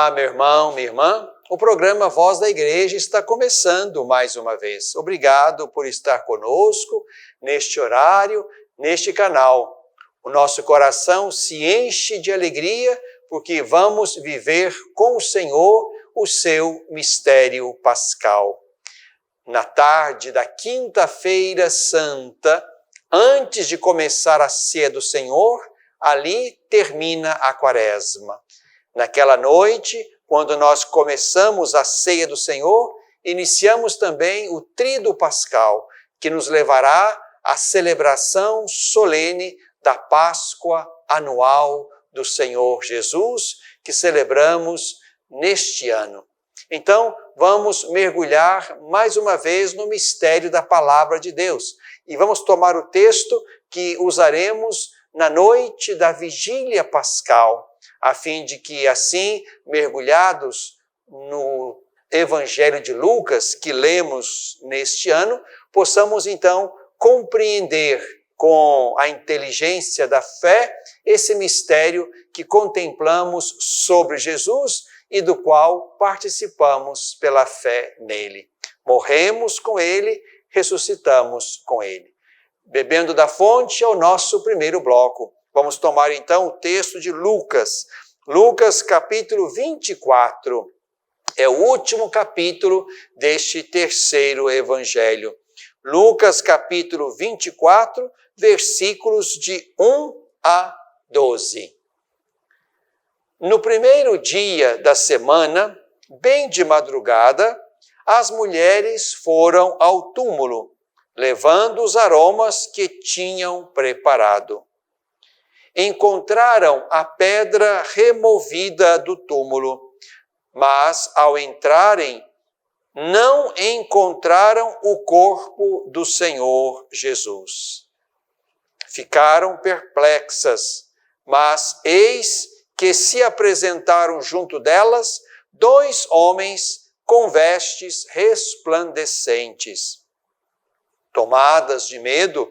Olá, meu irmão, minha irmã. O programa Voz da Igreja está começando mais uma vez. Obrigado por estar conosco neste horário, neste canal. O nosso coração se enche de alegria porque vamos viver com o Senhor o seu mistério pascal. Na tarde da quinta-feira santa, antes de começar a ceia do Senhor, ali termina a quaresma. Naquela noite, quando nós começamos a ceia do Senhor, iniciamos também o tríduo pascal, que nos levará à celebração solene da Páscoa anual do Senhor Jesus, que celebramos neste ano. Então, vamos mergulhar mais uma vez no mistério da Palavra de Deus. E vamos tomar o texto que usaremos na noite da Vigília Pascal, a fim de que, assim, mergulhados no Evangelho de Lucas, que lemos neste ano, possamos, então, compreender com a inteligência da fé esse mistério que contemplamos sobre Jesus e do qual participamos pela fé nele. Morremos com ele, ressuscitamos com ele. Bebendo da fonte é o nosso primeiro bloco. Vamos tomar então o texto de Lucas. Lucas capítulo 24. É o último capítulo deste terceiro evangelho. Lucas capítulo 24, versículos de 1 a 12. No primeiro dia da semana, bem de madrugada, as mulheres foram ao túmulo, levando os aromas que tinham preparado. Encontraram a pedra removida do túmulo, mas ao entrarem, não encontraram o corpo do Senhor Jesus. Ficaram perplexas, mas eis que se apresentaram junto delas 2 homens com vestes resplandecentes. Tomadas de medo,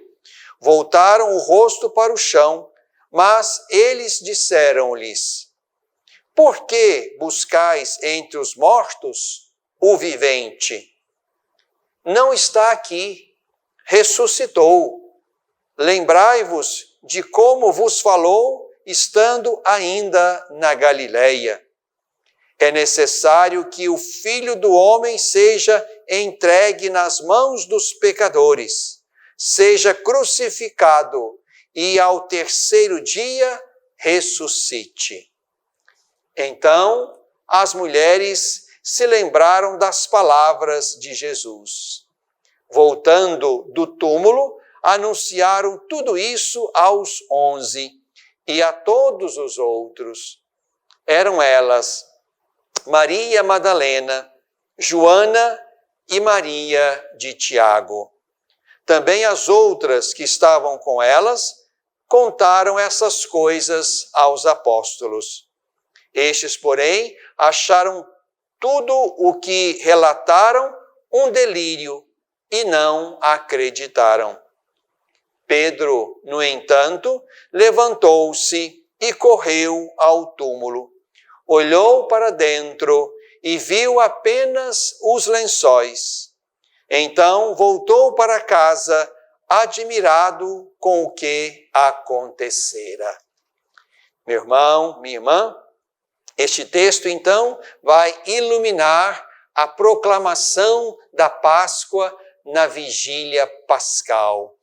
voltaram o rosto para o chão, mas eles disseram-lhes: por que buscais entre os mortos o vivente? Não está aqui, ressuscitou. Lembrai-vos de como vos falou, estando ainda na Galileia. É necessário que o Filho do Homem seja entregue nas mãos dos pecadores, seja crucificado e ao terceiro dia ressuscite. Então, as mulheres se lembraram das palavras de Jesus. Voltando do túmulo, anunciaram tudo isso aos 11 e a todos os outros. Eram elas Maria Madalena, Joana e Maria de Tiago. Também as outras que estavam com elas contaram essas coisas aos apóstolos. Estes, porém, acharam tudo o que relataram um delírio e não acreditaram. Pedro, no entanto, levantou-se e correu ao túmulo. Olhou para dentro e viu apenas os lençóis. Então voltou para casa, admirado com o que acontecera. Meu irmão, minha irmã, este texto, então, vai iluminar a proclamação da Páscoa na Vigília Pascal.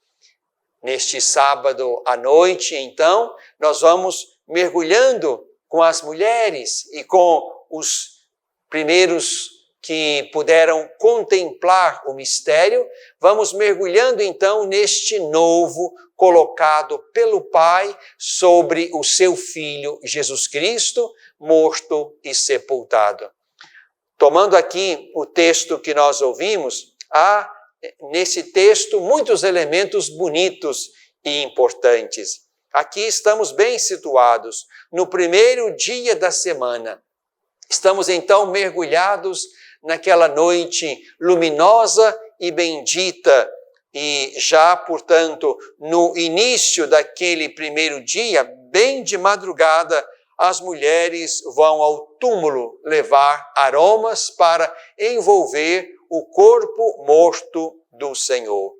Neste sábado à noite, então, nós vamos mergulhando com as mulheres e com os primeiros que puderam contemplar o mistério, vamos mergulhando então neste novo colocado pelo Pai sobre o seu Filho Jesus Cristo, morto e sepultado. Tomando aqui o texto que nós ouvimos, há nesse texto muitos elementos bonitos e importantes. Aqui estamos bem situados, no primeiro dia da semana. Estamos então mergulhados naquela noite luminosa e bendita, e já, portanto, no início daquele primeiro dia, bem de madrugada, as mulheres vão ao túmulo levar aromas para envolver o corpo morto do Senhor.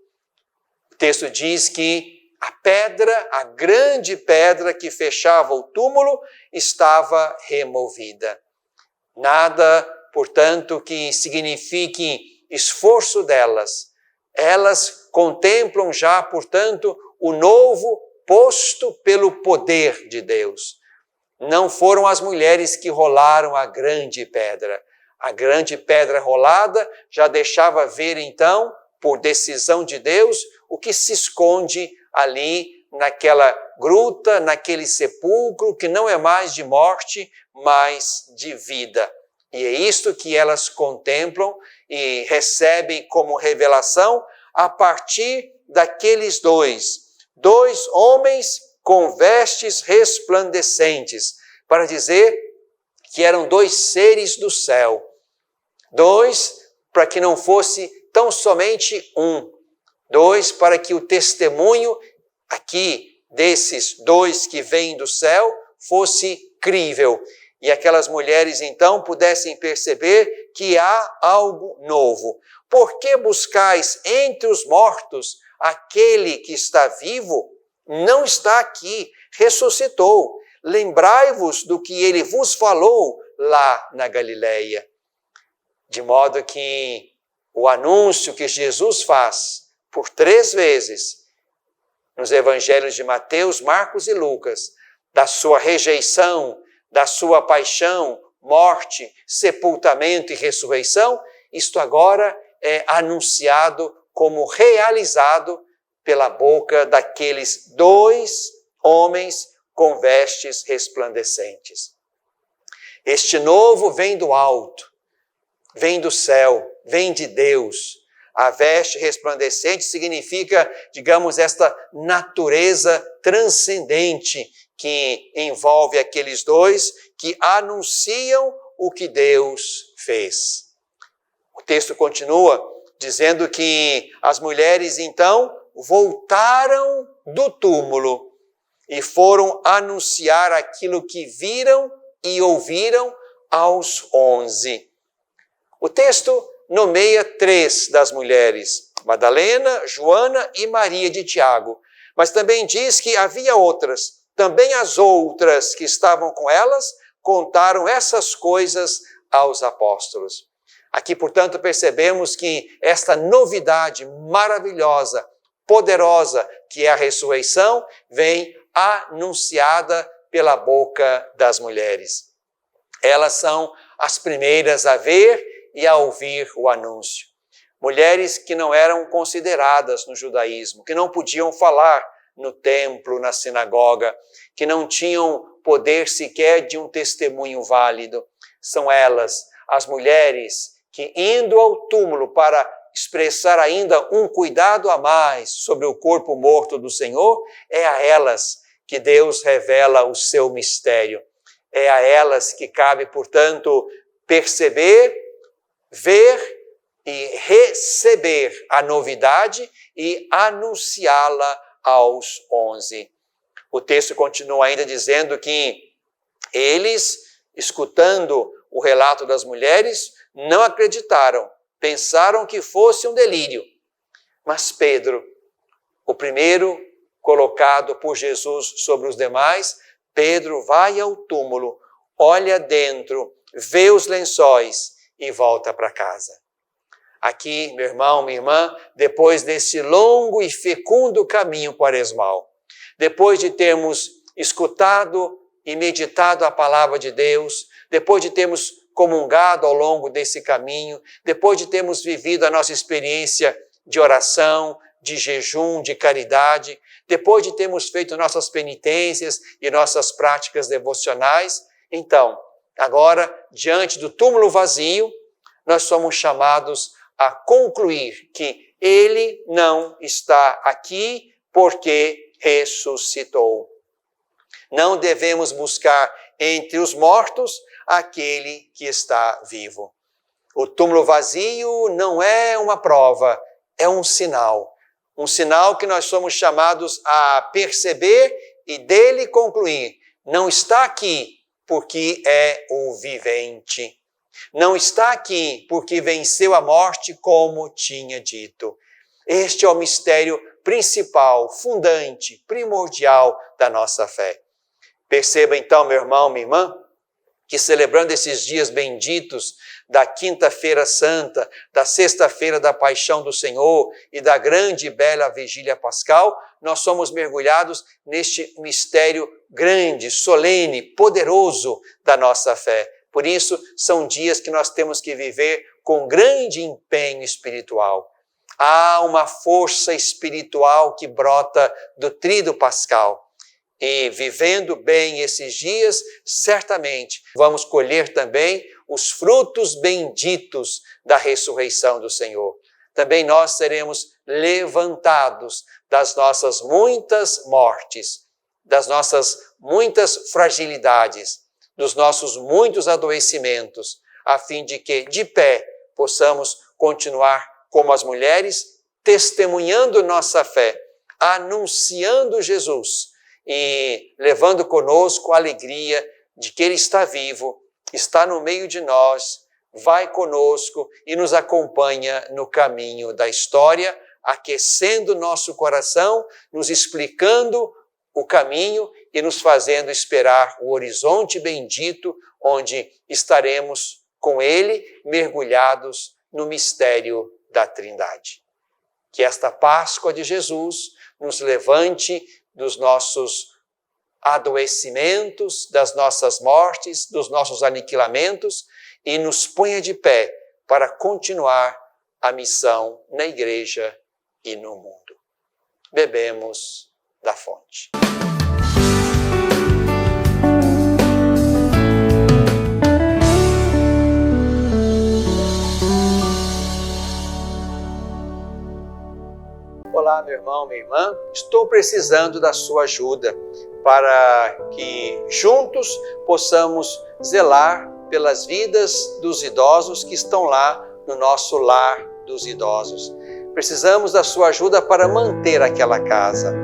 O texto diz que a pedra, a grande pedra que fechava o túmulo, estava removida. Nada, portanto, que signifique esforço delas. Elas contemplam já, portanto, o novo posto pelo poder de Deus. Não foram as mulheres que rolaram a grande pedra. A grande pedra rolada já deixava ver, então, por decisão de Deus, o que se esconde ali naquela gruta, naquele sepulcro, que não é mais de morte, mas de vida. E é isto que elas contemplam e recebem como revelação a partir daqueles dois homens com vestes resplandecentes, para dizer que eram dois seres do céu. Dois, para que não fosse tão somente um. Dois, para que o testemunho aqui desses dois que vêm do céu fosse crível. E aquelas mulheres, então, pudessem perceber que há algo novo. Por que buscais entre os mortos aquele que está vivo? Não está aqui, ressuscitou. Lembrai-vos do que ele vos falou lá na Galileia. De modo que o anúncio que Jesus faz por 3 vezes nos evangelhos de Mateus, Marcos e Lucas, da sua rejeição, da sua paixão, morte, sepultamento e ressurreição, isto agora é anunciado como realizado pela boca daqueles 2 homens com vestes resplandecentes. Este novo vem do alto, vem do céu, vem de Deus. A veste resplandecente significa, digamos, esta natureza transcendente que envolve aqueles 2 que anunciam o que Deus fez. O texto continua dizendo que as mulheres, então, voltaram do túmulo e foram anunciar aquilo que viram e ouviram aos 11. O texto nomeia 3 das mulheres, Madalena, Joana e Maria de Tiago, mas também diz que havia outras. Também as outras que estavam com elas contaram essas coisas aos apóstolos. Aqui, portanto, percebemos que esta novidade maravilhosa, poderosa, que é a ressurreição, vem anunciada pela boca das mulheres. Elas são as primeiras a ver e a ouvir o anúncio. Mulheres que não eram consideradas no judaísmo, que não podiam falar no templo, na sinagoga, que não tinham poder sequer de um testemunho válido. São elas, as mulheres, que indo ao túmulo para expressar ainda um cuidado a mais sobre o corpo morto do Senhor, é a elas que Deus revela o seu mistério. É a elas que cabe, portanto, perceber, ver e receber a novidade e anunciá-la aos 11. O texto continua ainda dizendo que eles, escutando o relato das mulheres, não acreditaram, pensaram que fosse um delírio. Mas Pedro, o primeiro colocado por Jesus sobre os demais, Pedro vai ao túmulo, olha dentro, vê os lençóis e volta para casa. Aqui, meu irmão, minha irmã, depois desse longo e fecundo caminho quaresmal, depois de termos escutado e meditado a palavra de Deus, depois de termos comungado ao longo desse caminho, depois de termos vivido a nossa experiência de oração, de jejum, de caridade, depois de termos feito nossas penitências e nossas práticas devocionais, então, agora, diante do túmulo vazio, nós somos chamados a concluir que ele não está aqui porque ressuscitou. Não devemos buscar entre os mortos aquele que está vivo. O túmulo vazio não é uma prova, é um sinal que nós somos chamados a perceber e dele concluir. Não está aqui porque é o vivente. Não está aqui porque venceu a morte, como tinha dito. Este é o mistério principal, fundante, primordial da nossa fé. Perceba então, meu irmão, minha irmã, que celebrando esses dias benditos da Quinta-feira Santa, da Sexta-feira da Paixão do Senhor e da grande e bela Vigília Pascal, nós somos mergulhados neste mistério grande, solene, poderoso da nossa fé. Por isso, são dias que nós temos que viver com grande empenho espiritual. Há uma força espiritual que brota do Tríduo Pascal. E vivendo bem esses dias, certamente vamos colher também os frutos benditos da ressurreição do Senhor. Também nós seremos levantados das nossas muitas mortes, das nossas muitas fragilidades, dos nossos muitos adoecimentos, a fim de que, de pé, possamos continuar como as mulheres, testemunhando nossa fé, anunciando Jesus, e levando conosco a alegria de que Ele está vivo, está no meio de nós, vai conosco e nos acompanha no caminho da história, aquecendo nosso coração, nos explicando o caminho e nos fazendo esperar o horizonte bendito, onde estaremos com Ele mergulhados no mistério da Trindade. Que esta Páscoa de Jesus nos levante dos nossos adoecimentos, das nossas mortes, dos nossos aniquilamentos e nos ponha de pé para continuar a missão na igreja e no mundo. Bebemos da fonte. Olá, meu irmão, minha irmã, estou precisando da sua ajuda para que juntos possamos zelar pelas vidas dos idosos que estão lá no nosso lar dos idosos. Precisamos da sua ajuda para manter aquela casa.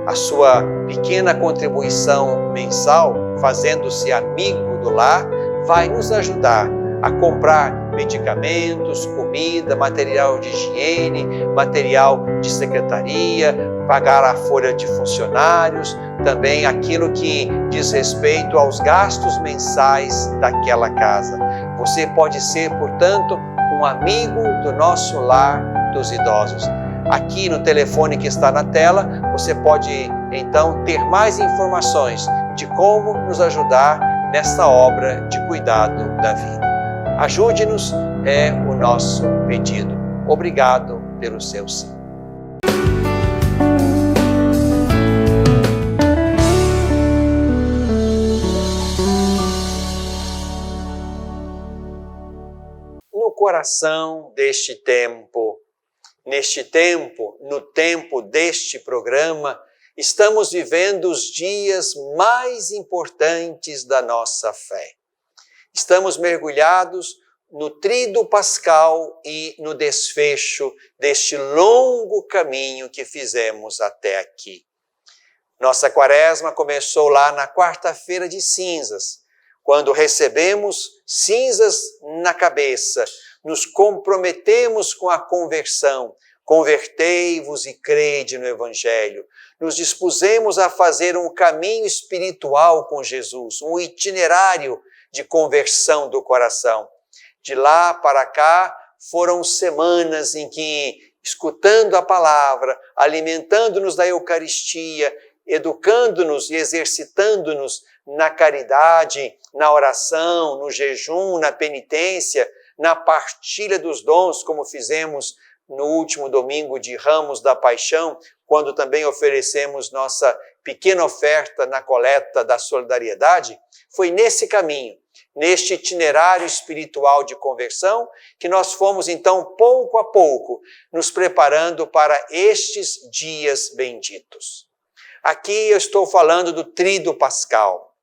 A sua pequena contribuição mensal, fazendo-se amigo do lar, vai nos ajudar a comprar medicamentos, comida, material de higiene, material de secretaria, pagar a folha de funcionários, também aquilo que diz respeito aos gastos mensais daquela casa. Você pode ser, portanto, um amigo do nosso lar dos idosos. Aqui no telefone que está na tela, você pode então ter mais informações de como nos ajudar nessa obra de cuidado da vida. Ajude-nos, é o nosso pedido. Obrigado pelo seu sim. No coração deste tempo, neste tempo, no tempo deste programa, estamos vivendo os dias mais importantes da nossa fé. Estamos mergulhados no Tríduo Pascal e no desfecho deste longo caminho que fizemos até aqui. Nossa quaresma começou lá na quarta-feira de cinzas, quando recebemos cinzas na cabeça, nos comprometemos com a conversão, convertei-vos e crede no Evangelho. Nos dispusemos a fazer um caminho espiritual com Jesus, um itinerário de conversão do coração. De lá para cá, foram semanas em que, escutando a palavra, alimentando-nos da Eucaristia, educando-nos e exercitando-nos na caridade, na oração, no jejum, na penitência, na partilha dos dons, como fizemos no último domingo de Ramos da Paixão, quando também oferecemos nossa pequena oferta na coleta da solidariedade, foi nesse caminho, neste itinerário espiritual de conversão, que nós fomos então, pouco a pouco, nos preparando para estes dias benditos. Aqui eu estou falando do Tríduo Pascal.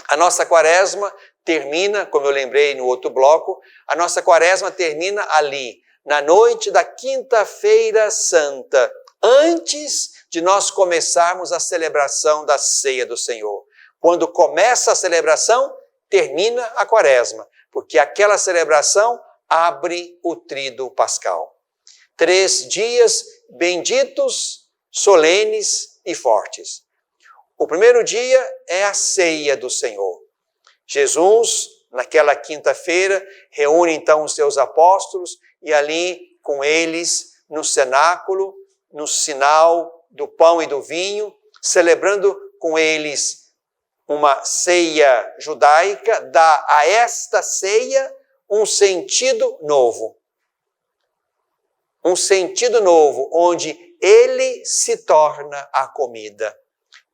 A nossa quaresma termina, como eu lembrei no outro bloco, a nossa quaresma termina ali, na noite da Quinta-feira Santa, antes de nós começarmos a celebração da Ceia do Senhor. Quando começa a celebração, termina a quaresma, porque aquela celebração abre o tríduo pascal. 3 dias benditos, solenes e fortes. O primeiro dia é a ceia do Senhor. Jesus, naquela quinta-feira, reúne então os seus apóstolos e ali com eles no cenáculo, no sinal do pão e do vinho, celebrando com eles uma ceia judaica, dá a esta ceia um sentido novo. Um sentido novo, onde ele se torna a comida.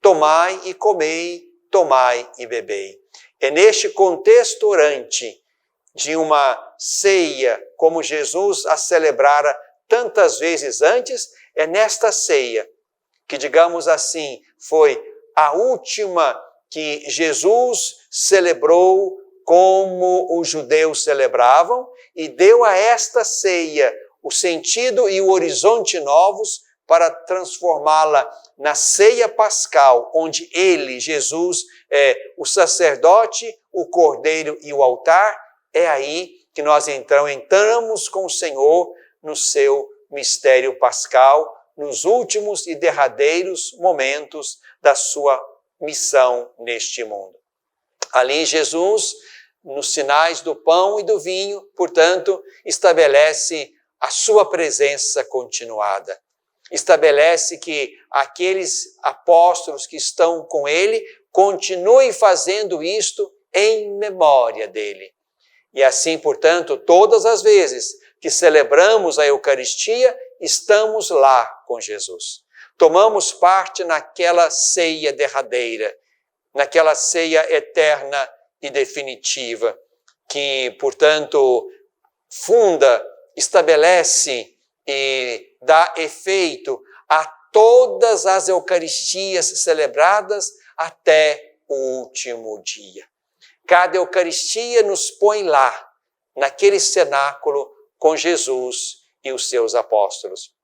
Tomai e comei, tomai e bebei. É neste contexto orante de uma ceia, como Jesus a celebrara tantas vezes antes, é nesta ceia que, digamos assim, foi a última que Jesus celebrou como os judeus celebravam e deu a esta ceia o sentido e o horizonte novos para transformá-la na ceia pascal, onde ele, Jesus, é o sacerdote, o cordeiro e o altar. É aí que nós entramos com o Senhor no seu mistério pascal, nos últimos e derradeiros momentos da sua missão neste mundo. Ali Jesus, nos sinais do pão e do vinho, portanto, estabelece a sua presença continuada. Estabelece que aqueles apóstolos que estão com ele continuem fazendo isto em memória dele. E assim, portanto, todas as vezes que celebramos a Eucaristia, estamos lá com Jesus. Tomamos parte naquela ceia derradeira, naquela ceia eterna e definitiva, que, portanto, funda, estabelece e dá efeito a todas as Eucaristias celebradas até o último dia. Cada Eucaristia nos põe lá, naquele cenáculo, com Jesus e os seus apóstolos.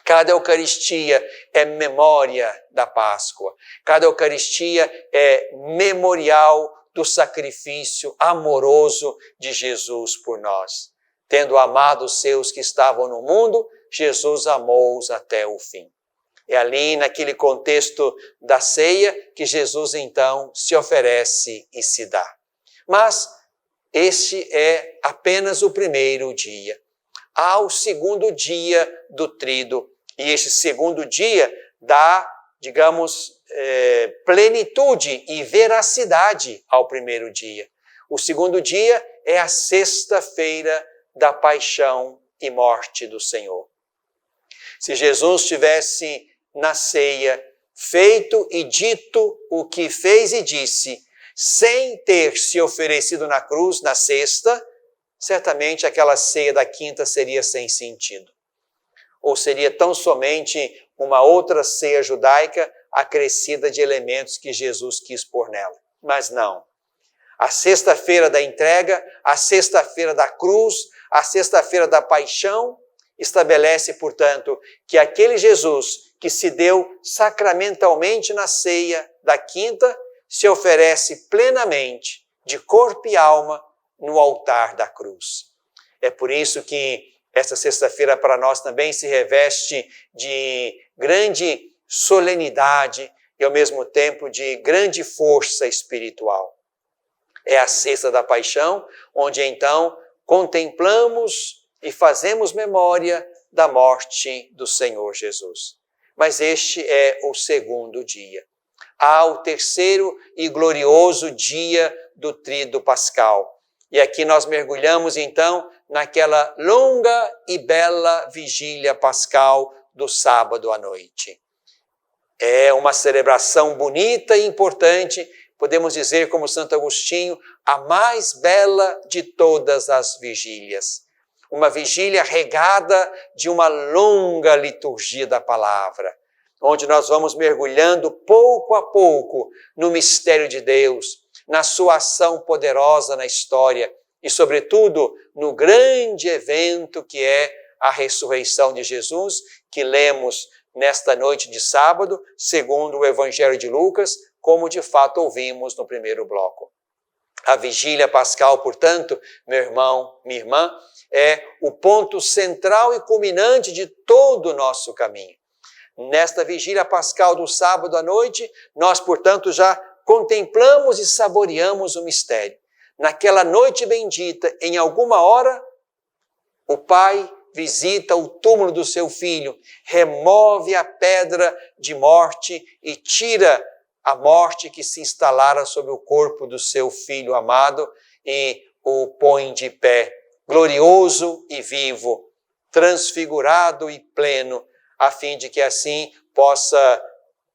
Cada Eucaristia é memória da Páscoa. Cada Eucaristia é memorial do sacrifício amoroso de Jesus por nós. Tendo amado os seus que estavam no mundo, Jesus amou-os até o fim. É ali, naquele contexto da ceia, que Jesus, então, se oferece e se dá. Mas este é apenas o primeiro dia. Há o segundo dia do tríduo. E este segundo dia dá, digamos, plenitude e veracidade ao primeiro dia. O segundo dia é a sexta-feira da paixão e morte do Senhor. Se Jesus tivesse na ceia feito e dito o que fez e disse, sem ter se oferecido na cruz na sexta, certamente aquela ceia da quinta seria sem sentido. Ou seria tão somente uma outra ceia judaica acrescida de elementos que Jesus quis pôr nela. Mas não. A sexta-feira da entrega, a sexta-feira da cruz, a sexta-feira da paixão, estabelece, portanto, que aquele Jesus que se deu sacramentalmente na ceia da quinta, se oferece plenamente, de corpo e alma, no altar da cruz. É por isso que esta sexta-feira para nós também se reveste de grande solenidade e ao mesmo tempo de grande força espiritual. É a sexta da paixão, onde então contemplamos e fazemos memória da morte do Senhor Jesus. Mas este é o segundo dia. Há o terceiro e glorioso dia do tríduo pascal. E aqui nós mergulhamos então naquela longa e bela vigília pascal do sábado à noite. É uma celebração bonita e importante, podemos dizer como Santo Agostinho, a mais bela de todas as vigílias. Uma vigília regada de uma longa liturgia da palavra, onde nós vamos mergulhando pouco a pouco no mistério de Deus, na sua ação poderosa na história e, sobretudo, no grande evento que é a ressurreição de Jesus, que lemos nesta noite de sábado, segundo o Evangelho de Lucas, como de fato ouvimos no primeiro bloco. A vigília pascal, portanto, meu irmão, minha irmã, é o ponto central e culminante de todo o nosso caminho. Nesta vigília pascal do sábado à noite, nós, portanto, já contemplamos e saboreamos o mistério. Naquela noite bendita, em alguma hora, o Pai visita o túmulo do seu filho, remove a pedra de morte e tira a morte que se instalara sobre o corpo do seu filho amado e o põe de pé, glorioso e vivo, transfigurado e pleno, a fim de que assim possa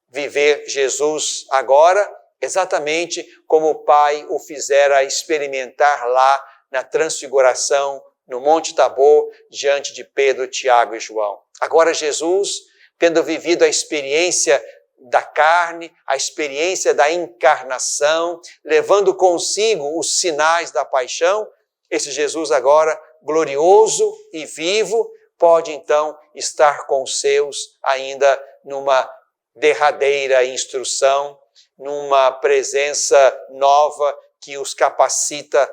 viver Jesus agora, exatamente como o Pai o fizera experimentar lá na transfiguração, no Monte Tabor, diante de Pedro, Tiago e João. Agora Jesus, tendo vivido a experiência da carne, a experiência da encarnação, levando consigo os sinais da paixão, esse Jesus agora, glorioso e vivo, pode então estar com os seus ainda numa derradeira instrução, numa presença nova que os capacita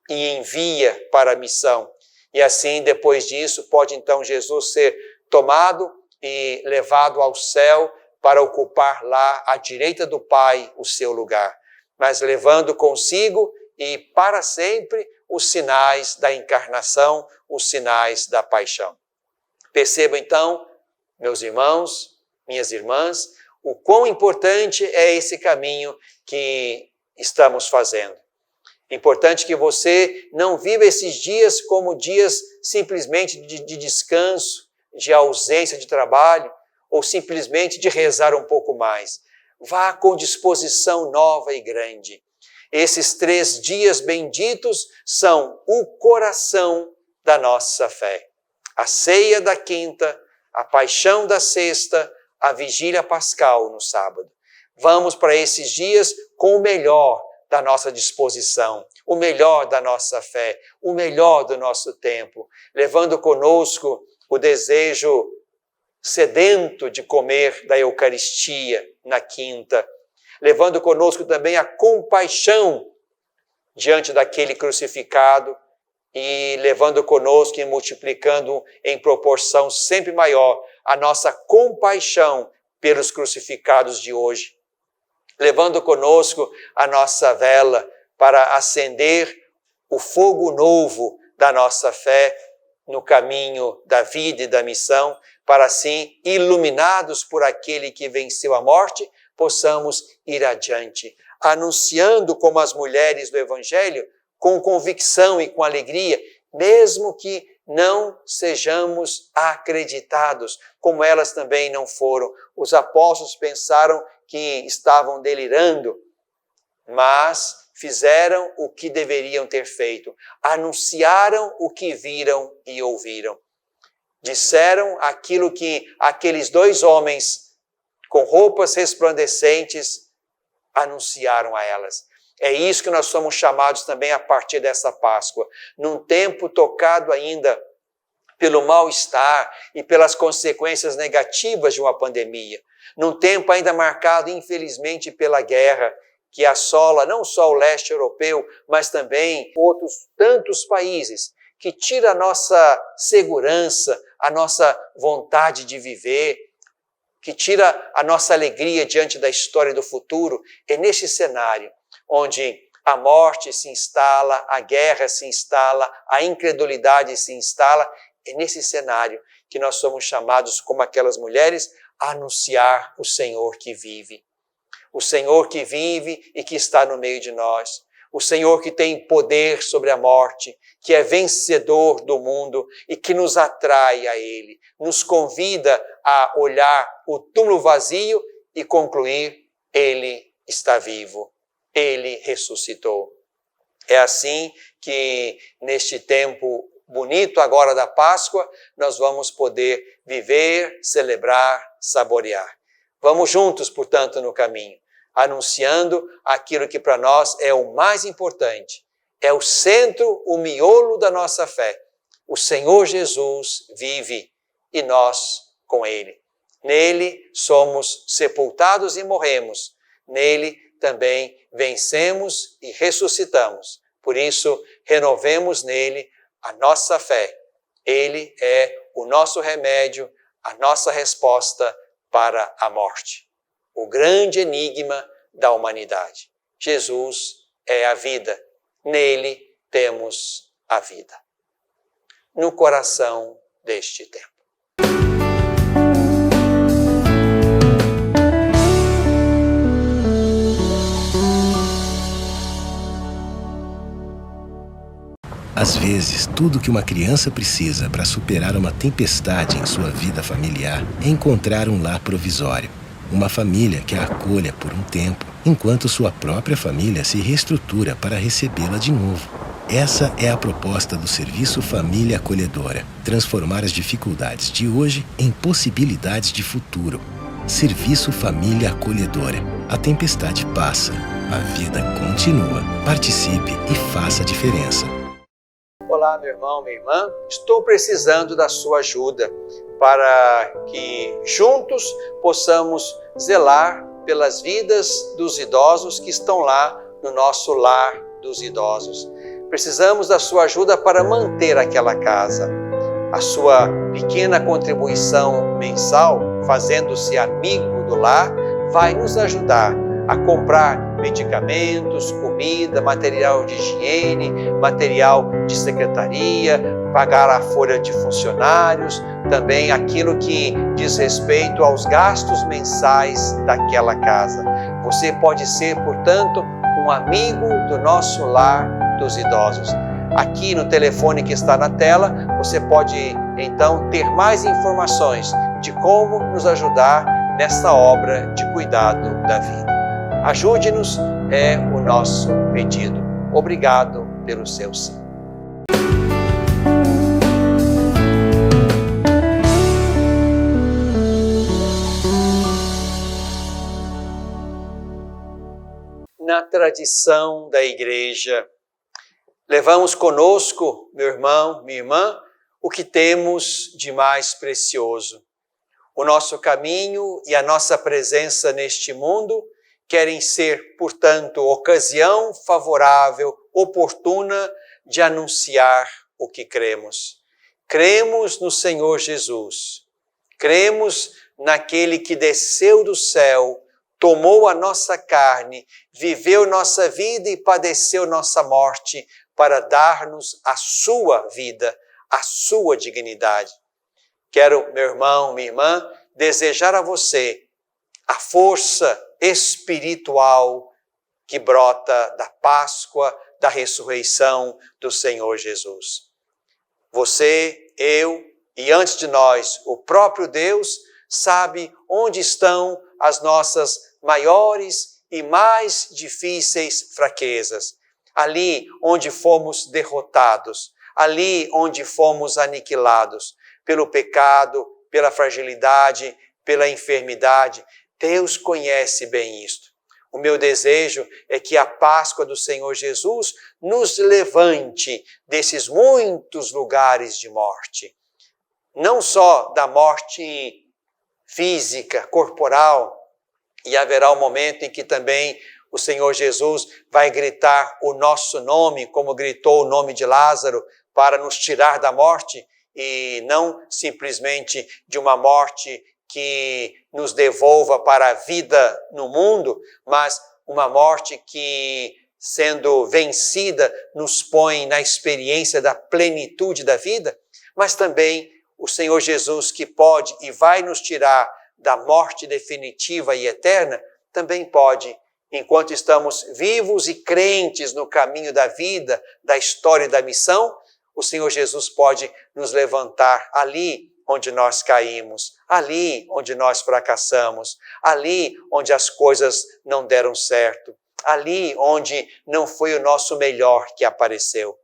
e envia para a missão. E assim, depois disso, pode então Jesus ser tomado e levado ao céu para ocupar lá à direita do Pai o seu lugar, mas levando consigo e para sempre os sinais da encarnação, os sinais da paixão. Perceba então, meus irmãos, minhas irmãs, o quão importante é esse caminho que estamos fazendo. Importante que você não viva esses dias como dias simplesmente de descanso, de ausência de trabalho, ou simplesmente de rezar um pouco mais. Vá com disposição nova e grande. Esses 3 dias benditos são o coração da nossa fé. A ceia da quinta, a paixão da sexta, a vigília pascal no sábado. Vamos para esses dias com o melhor da nossa disposição, o melhor da nossa fé, o melhor do nosso tempo, levando conosco o desejo sedento de comer da Eucaristia na quinta, levando conosco também a compaixão diante daquele crucificado e levando conosco e multiplicando em proporção sempre maior a nossa compaixão pelos crucificados de hoje, levando conosco a nossa vela para acender o fogo novo da nossa fé no caminho da vida e da missão, para assim, iluminados por aquele que venceu a morte, possamos ir adiante, anunciando como as mulheres do Evangelho, com convicção e com alegria, mesmo que não sejamos acreditados, como elas também não foram. Os apóstolos pensaram que estavam delirando, mas fizeram o que deveriam ter feito, anunciaram o que viram e ouviram. Disseram aquilo que aqueles 2 homens com roupas resplandecentes anunciaram a elas. É isso que nós somos chamados também a partir dessa Páscoa, num tempo tocado ainda pelo mal-estar e pelas consequências negativas de uma pandemia, num tempo ainda marcado, infelizmente, pela guerra, que assola não só o leste europeu, mas também outros tantos países, que tira a nossa segurança, a nossa vontade de viver, que tira a nossa alegria diante da história do futuro. É neste cenário onde a morte se instala, a guerra se instala, a incredulidade se instala, é nesse cenário que nós somos chamados, como aquelas mulheres, a anunciar o Senhor que vive. O Senhor que vive e que está no meio de nós. O Senhor que tem poder sobre a morte, que é vencedor do mundo e que nos atrai a Ele. Nos convida a olhar o túmulo vazio e concluir: Ele está vivo, Ele ressuscitou. É assim que neste tempo bonito agora da Páscoa, nós vamos poder viver, celebrar, saborear. Vamos juntos, portanto, no caminho, anunciando aquilo que para nós é o mais importante, é o centro, o miolo da nossa fé. O Senhor Jesus vive e nós com Ele. Nele somos sepultados e morremos. Nele também vencemos e ressuscitamos. Por isso, renovemos nele a nossa fé. Ele é o nosso remédio, a nossa resposta para a morte. O grande enigma da humanidade. Jesus é a vida. Nele temos a vida. No coração deste tempo. Às vezes, tudo que uma criança precisa para superar uma tempestade em sua vida familiar é encontrar um lar provisório. Uma família que a acolha por um tempo, enquanto sua própria família se reestrutura para recebê-la de novo. Essa é a proposta do Serviço Família Acolhedora. Transformar as dificuldades de hoje em possibilidades de futuro. Serviço Família Acolhedora. A tempestade passa, a vida continua. Participe e faça a diferença. Olá, meu irmão, minha irmã. Estou precisando da sua ajuda para que juntos possamos zelar pelas vidas dos idosos que estão lá no nosso lar dos idosos. Precisamos da sua ajuda para manter aquela casa. A sua pequena contribuição mensal, fazendo-se amigo do lar, vai nos ajudar a comprar medicamentos, comida, material de higiene, material de secretaria, pagar a folha de funcionários, também aquilo que diz respeito aos gastos mensais daquela casa. Você pode ser, portanto, um amigo do nosso lar dos idosos. Aqui no telefone que está na tela, você pode então ter mais informações de como nos ajudar nessa obra de cuidado da vida. Ajude-nos, é o nosso pedido. Obrigado pelo seu sim. Na tradição da Igreja, levamos conosco, meu irmão, minha irmã, o que temos de mais precioso. O nosso caminho e a nossa presença neste mundo querem ser, portanto, ocasião favorável, oportuna de anunciar o que cremos. Cremos no Senhor Jesus. Cremos naquele que desceu do céu, tomou a nossa carne, viveu nossa vida e padeceu nossa morte para dar-nos a sua vida, a sua dignidade. Quero, meu irmão, minha irmã, desejar a você a força espiritual que brota da Páscoa, da ressurreição do Senhor Jesus. Você, eu e antes de nós, o próprio Deus, sabe onde estão as nossas maiores e mais difíceis fraquezas. Ali onde fomos derrotados, ali onde fomos aniquilados pelo pecado, pela fragilidade, pela enfermidade. Deus conhece bem isto. O meu desejo é que a Páscoa do Senhor Jesus nos levante desses muitos lugares de morte. Não só da morte física, corporal, e haverá um momento em que também o Senhor Jesus vai gritar o nosso nome, como gritou o nome de Lázaro, para nos tirar da morte, e não simplesmente de uma morte que nos devolva para a vida no mundo, mas uma morte que, sendo vencida, nos põe na experiência da plenitude da vida, mas também o Senhor Jesus, que pode e vai nos tirar da morte definitiva e eterna, também pode, enquanto estamos vivos e crentes no caminho da vida, da história e da missão, o Senhor Jesus pode nos levantar ali onde nós caímos, ali onde nós fracassamos, ali onde as coisas não deram certo, ali onde não foi o nosso melhor que apareceu.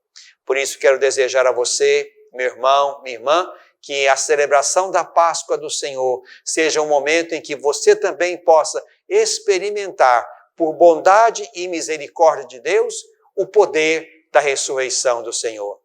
Por isso quero desejar a você, meu irmão, minha irmã, que a celebração da Páscoa do Senhor seja um momento em que você também possa experimentar, por bondade e misericórdia de Deus, o poder da ressurreição do Senhor.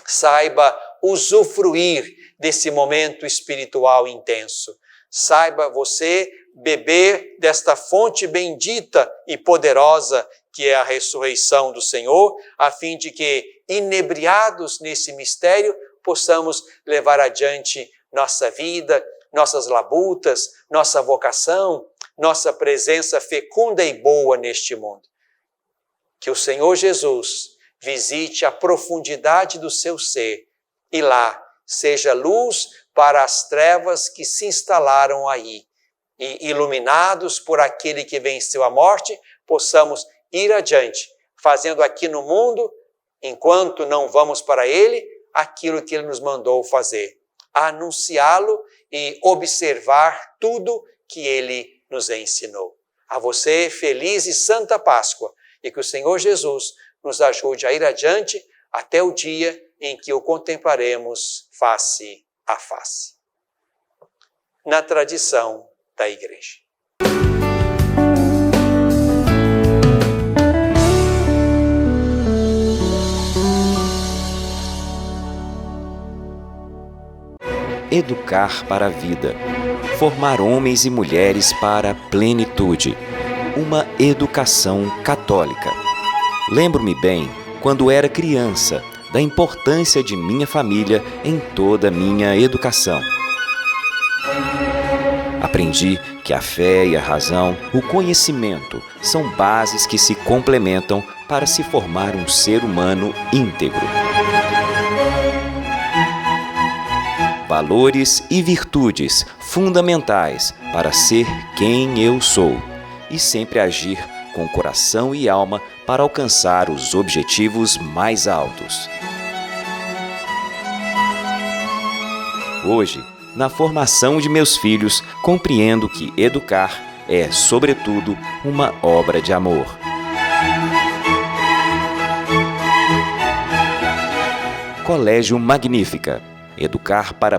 Saiba usufruir desse momento espiritual intenso. Saiba você beber desta fonte bendita e poderosa que é a ressurreição do Senhor, a fim de que, inebriados nesse mistério, possamos levar adiante nossa vida, nossas labutas, nossa vocação, nossa presença fecunda e boa neste mundo. Que o Senhor Jesus visite a profundidade do seu ser e lá seja luz para as trevas que se instalaram aí. E iluminados por aquele que venceu a morte, possamos ir adiante, fazendo aqui no mundo, enquanto não vamos para ele, aquilo que ele nos mandou fazer. Anunciá-lo e observar tudo que ele nos ensinou. A você, feliz e santa Páscoa, e que o Senhor Jesus nos ajude a ir adiante até o dia em que o contemplaremos face a face. Na tradição da Igreja. Educar para a vida. Formar homens e mulheres para a plenitude. Uma educação católica. Lembro-me bem, quando era criança, da importância de minha família em toda a minha educação. Aprendi que a fé e a razão, o conhecimento, são bases que se complementam para se formar um ser humano íntegro. Valores e virtudes fundamentais para ser quem eu sou e sempre agir com coração e alma para alcançar os objetivos mais altos. Hoje, na formação de meus filhos, compreendo que educar é, sobretudo, uma obra de amor. Colégio Magnífica. Educar para